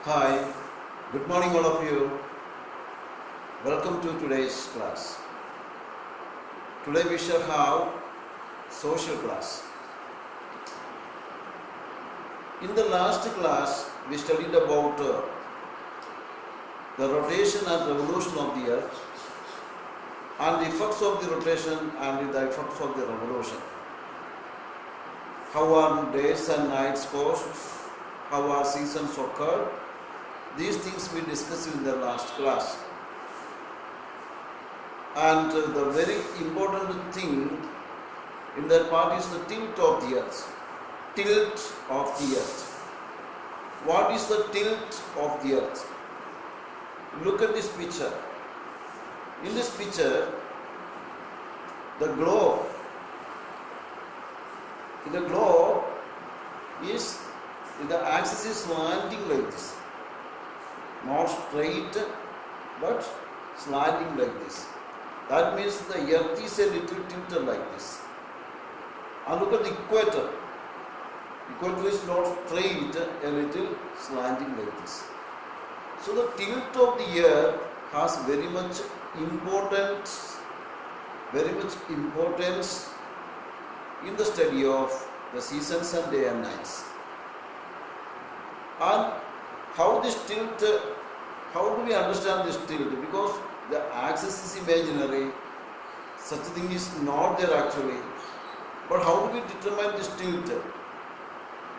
Hi, good morning all of you. Welcome to today's class. Today we shall have social class. In the last class we studied about the rotation and revolution of the earth and the effects of the rotation and the effects of the revolution. How are days and nights caused? How are seasons occurred? These things we discussed in the last class. And the very important thing in that part is the tilt of the earth. Tilt of the earth. What is the tilt of the earth? Look at this picture. In this picture, the globe is, the axis is slanting like this. Not straight, but slanting like this. That means the earth is a little tilted like this. And look at the equator. Equator is not straight, a little slanting like this. So the tilt of the earth has very much importance in the study of the seasons and day and nights. And how this tilt, how do we understand this tilt? Because the axis is imaginary, such a thing is not there actually. But how do we determine this tilt?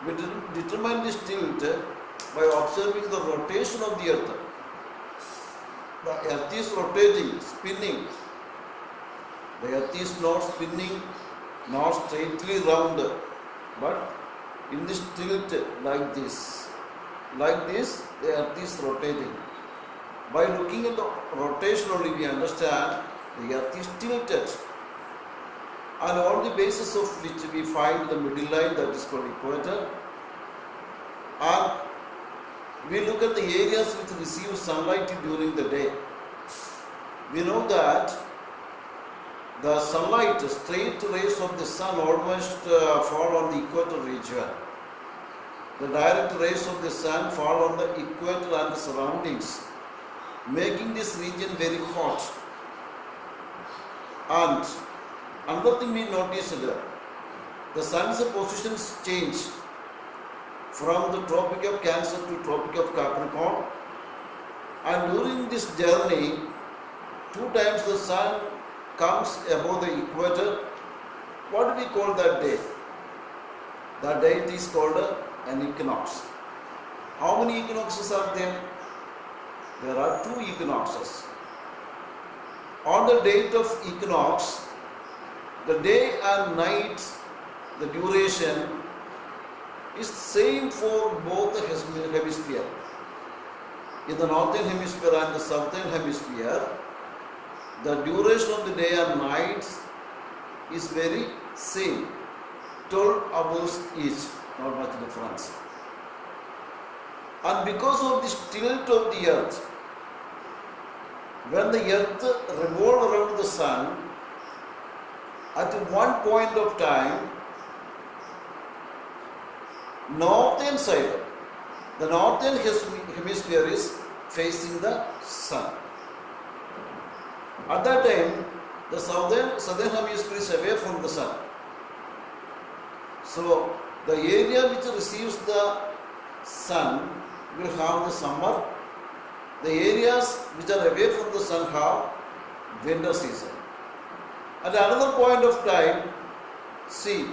We determine this tilt by observing the rotation of the earth. The earth is rotating, spinning. The earth is not spinning, not straightly round, but in this tilt like this. Like this, the earth is rotating. By looking at the rotation only we understand the earth is tilted. And on the basis of which we find the middle line, that is called equator. And we look at the areas which receive sunlight during the day. We know that the sunlight, straight rays of the sun almost fall on the equator region. The direct rays of the sun fall on the equator and the surroundings, making this region very hot. And another thing we noticed, the sun's positions change from the Tropic of Cancer to Tropic of Capricorn. And during this journey, 2 times the sun comes above the equator. What do we call that day? That day it is called an equinox. How many equinoxes are there? There are 2 equinoxes. On the date of equinox, the day and night, the duration is same for both the hemisphere. In the northern hemisphere and the southern hemisphere, the duration of the day and night is very same. 12 hours each, not much difference. And because of this tilt of the earth, when the earth revolves around the sun, at one point of time, northern side, the northern hemisphere is facing the sun. At that time, the southern hemisphere is away from the sun. So, the area which receives the sun will have the summer. The areas which are away from the sun have winter season. At another point of time, see,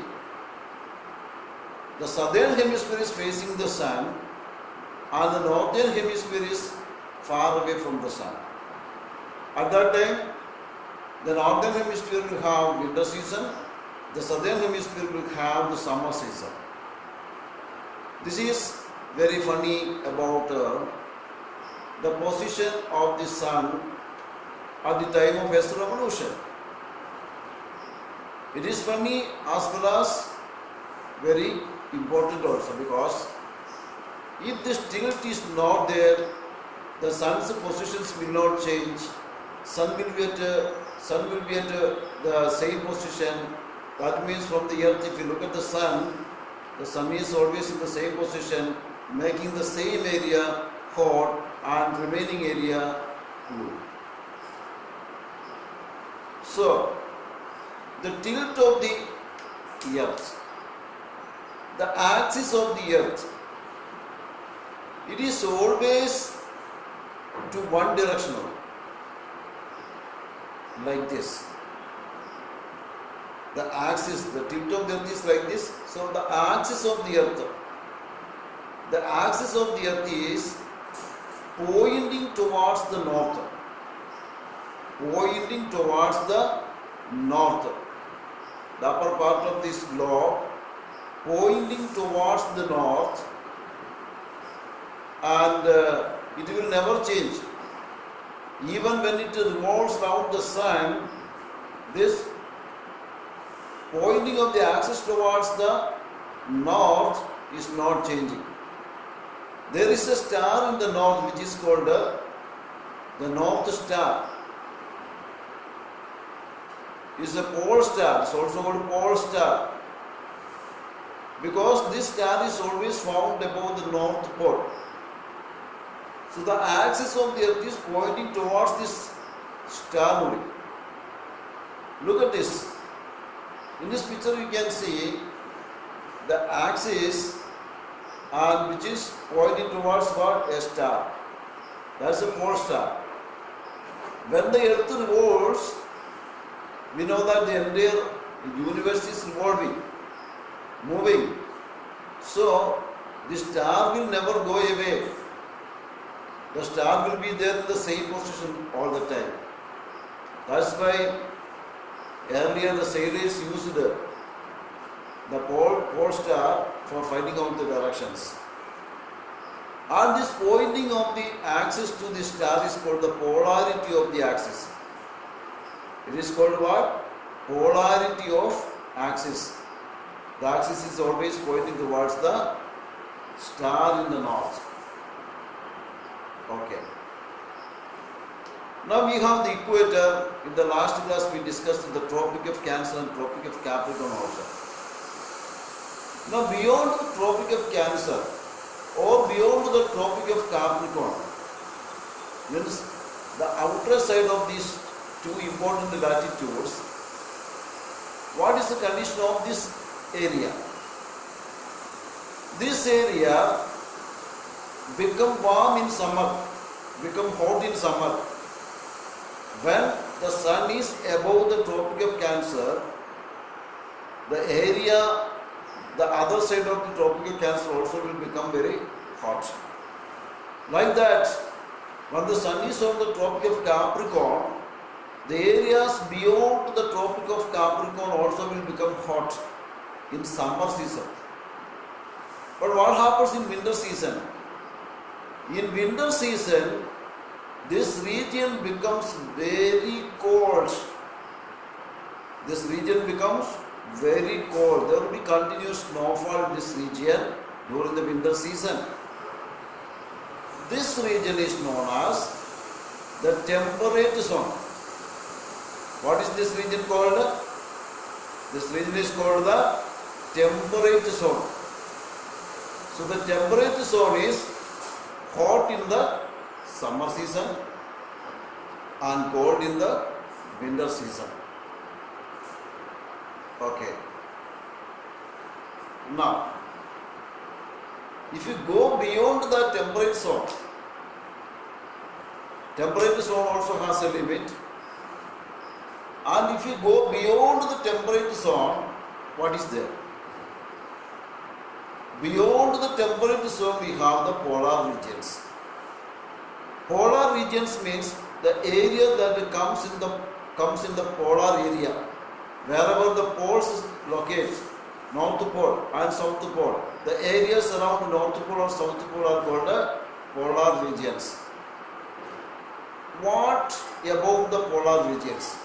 the southern hemisphere is facing the sun and the northern hemisphere is far away from the sun. At that time, the northern hemisphere will have winter season, the southern hemisphere will have the summer season. This is very funny about the position of the sun at the time of Earth's revolution. It is funny as well as very important also, because if this tilt is not there, the sun's positions will not change. Sun will be at the same position. That means from the earth, if you look at the sun is always in the same position, making the same area hot and remaining area cool. So, the tilt of the earth, the axis of the earth, it is always to one direction only, like this. The axis, the tilt of the earth is like this. So the axis of the earth is pointing towards the north. Pointing towards the north. The upper part of this globe pointing towards the north, and it will never change. Even when it revolves around the sun, this pointing of the axis towards the north is not changing. There is a star in the north which is called the North Star. It's a pole star. It's also called pole star, because this star is always found above the North Pole. So the axis of the earth is pointing towards this star only. Look at this. In this picture you can see the axis, and which is pointing towards what? A star. That's a pole star. When the earth revolves, we know that the entire universe is revolving, moving. So the star will never go away. The star will be there in the same position all the time. That's why earlier the sailors used the pole star for finding out the directions. And this pointing of the axis to the star is called the polarity of the axis. It is called what? Polarity of axis. The axis is always pointing towards the star in the north. Okay. Now we have the equator. In the last class we discussed the Tropic of Cancer and Tropic of Capricorn also. Now beyond the Tropic of Cancer or beyond the Tropic of Capricorn, means the outer side of these two important latitudes, what is the condition of this area? This area become warm in summer, become hot in summer. When the sun is above the Tropic of Cancer, the area, the other side of the Tropic of Cancer also will become very hot. Like that, when the sun is on the Tropic of Capricorn, the areas beyond the Tropic of Capricorn also will become hot in summer season. But what happens in winter season? In winter season, this region becomes very cold. This region becomes very cold. There will be continuous snowfall in this region during the winter season. This region is known as the temperate zone. What is this region called? This region is called the temperate zone. So the temperate zone is hot in the summer season and cold in the winter season. Okay. Now, if you go beyond the temperate zone also has a limit. And if you go beyond the temperate zone, what is there? Beyond the temperate zone we have the polar regions. Polar regions means the area that comes in the polar area. Wherever the poles is located, North Pole and South Pole, the areas around North Pole or South Pole are called the polar regions. What about the polar regions?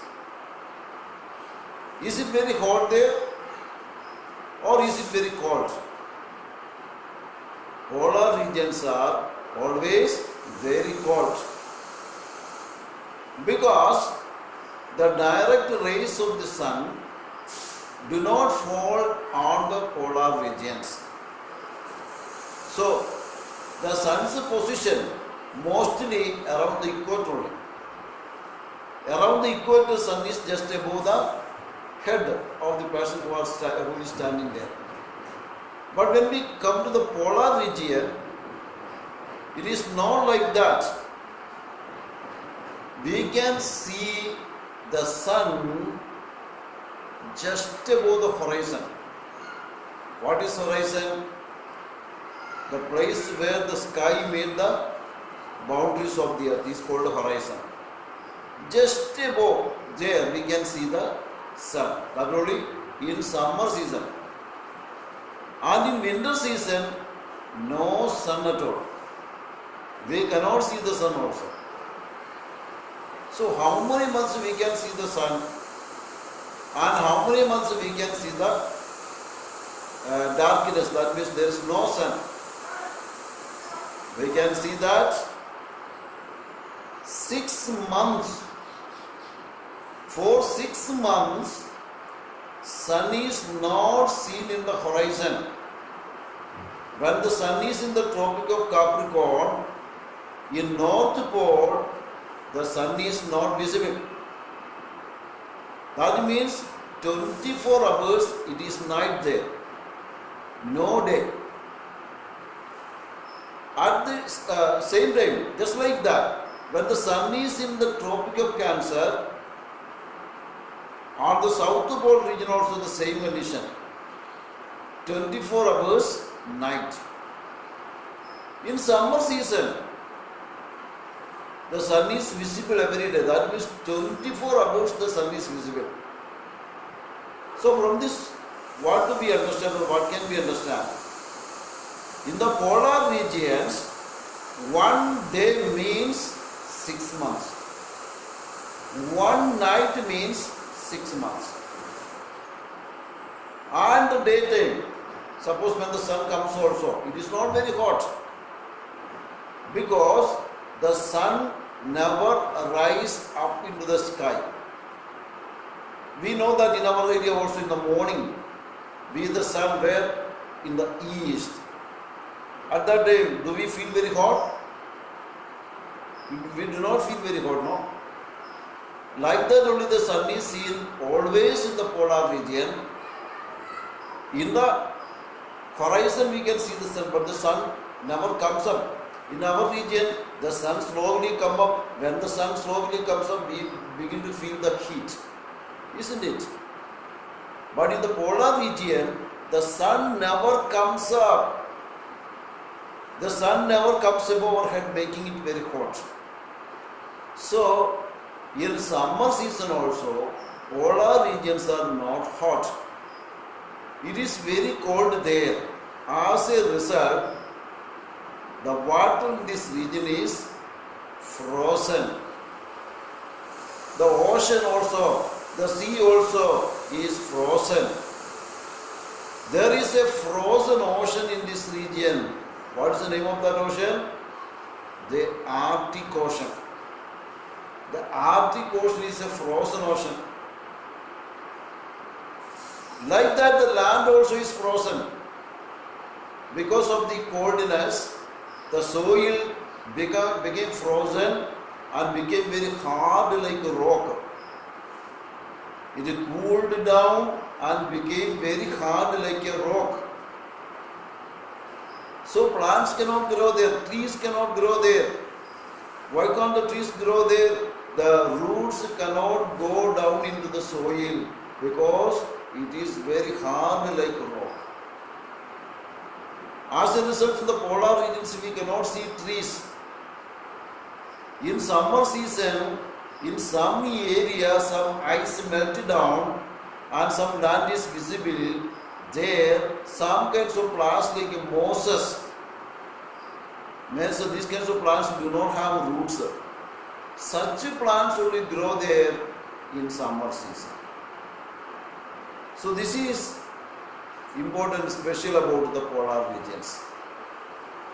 Is it very hot there or is it very cold? Polar regions are always very cold because the direct rays of the sun do not fall on the polar regions. So the sun's position mostly around the equator only. Around the equator, sun is just above the head of the person who is standing there. But when we come to the polar region, it is not like that. We can see the sun just above the horizon. What is horizon? The place where the sky made the boundaries of the earth is called horizon. Just above there we can see the sun. That only in summer season. And in winter season, no sun at all. We cannot see the sun also. So how many months we can see the sun? And how many months we can see the darkness? That means there is no sun. We can see that 6 months. For 6 months, sun is not seen in the horizon. When the sun is in the Tropic of Capricorn, in North Pole, the sun is not visible. That means 24 hours it is night there, no day. At the same time, just like that, when the sun is in the Tropic of Cancer, on the South Pole region also the same condition. 24 hours night. In summer season, the sun is visible every day. That means 24 hours the sun is visible. So from this, what do we understand or what can we understand? In the polar regions, one day means 6 months. One night means 6 months. And the daytime, suppose when the sun comes also, it is not very hot. Because the sun never rises up into the sky. We know that in our area also in the morning, be the sun where in the east. At that time, do we feel very hot? We do not feel very hot, no? Like that only the sun is seen always in the polar region. In the horizon we can see the sun, but the sun never comes up. In our region, the sun slowly comes up. When the sun slowly comes up, we begin to feel the heat. Isn't it? But in the polar region, the sun never comes up. The sun never comes above our head, making it very hot. So, in summer season also, polar regions are not hot. It is very cold there. As a result, the water in this region is frozen. The ocean also, the sea also is frozen. There is a frozen ocean in this region. What is the name of that ocean? The Arctic Ocean. The Arctic Ocean is a frozen ocean. Like that, the land also is frozen. Because of the coldness, the soil became frozen and became very hard like a rock. It cooled down and became very hard like a rock. So plants cannot grow there, trees cannot grow there. Why can't the trees grow there? The roots cannot go down into the soil because it is very hard like a rock. As a result, in the polar regions we cannot see trees. In summer season, in some areas some ice melted down and some land is visible. There, some kinds of plants like mosses. So these kinds of plants do not have roots. Such plants only grow there in summer season. So this is important, special about the polar regions.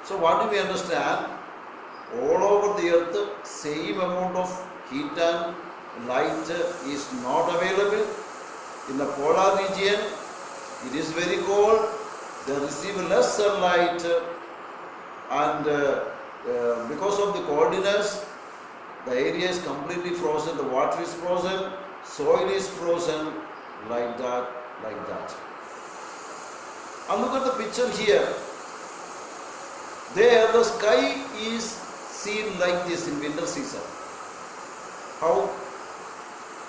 So what do we understand? All over the earth, same amount of heat and light is not available. In the polar region, it is very cold. They receive less sunlight and because of the coldness, the area is completely frozen, the water is frozen, soil is frozen, like that, like that. And look at the picture here. There, the sky is seen like this in winter season. How?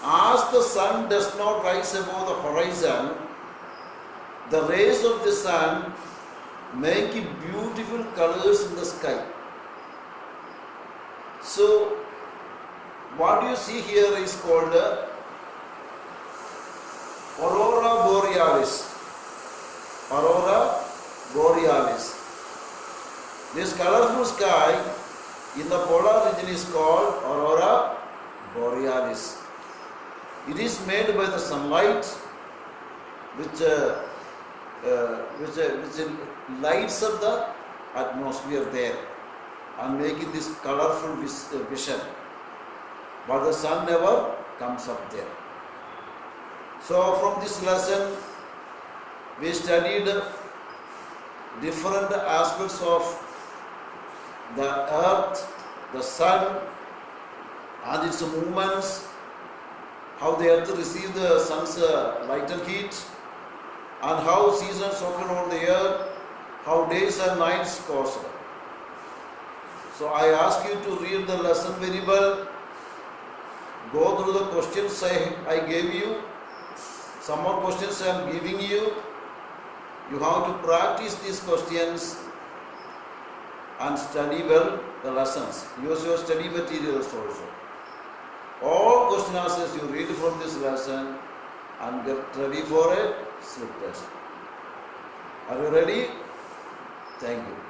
As the sun does not rise above the horizon, the rays of the sun make beautiful colors in the sky. So, what you see here is called Aurora Borealis. Aurora Borealis. This colorful sky in the polar region is called Aurora Borealis. It is made by the sunlight which lights up the atmosphere there and making this colorful vision. But the sun never comes up there. So from this lesson, we studied different aspects of the earth, the sun and its movements, how the earth receives the sun's light and heat, and how seasons occur on the earth, how days and nights cause. So I ask you to read the lesson very well, go through the questions I gave you, some more questions I am giving you. You have to practice these questions and study well the lessons. Use your study materials also. All question answers you read from this lesson and get ready for a slip test. Are you ready? Thank you.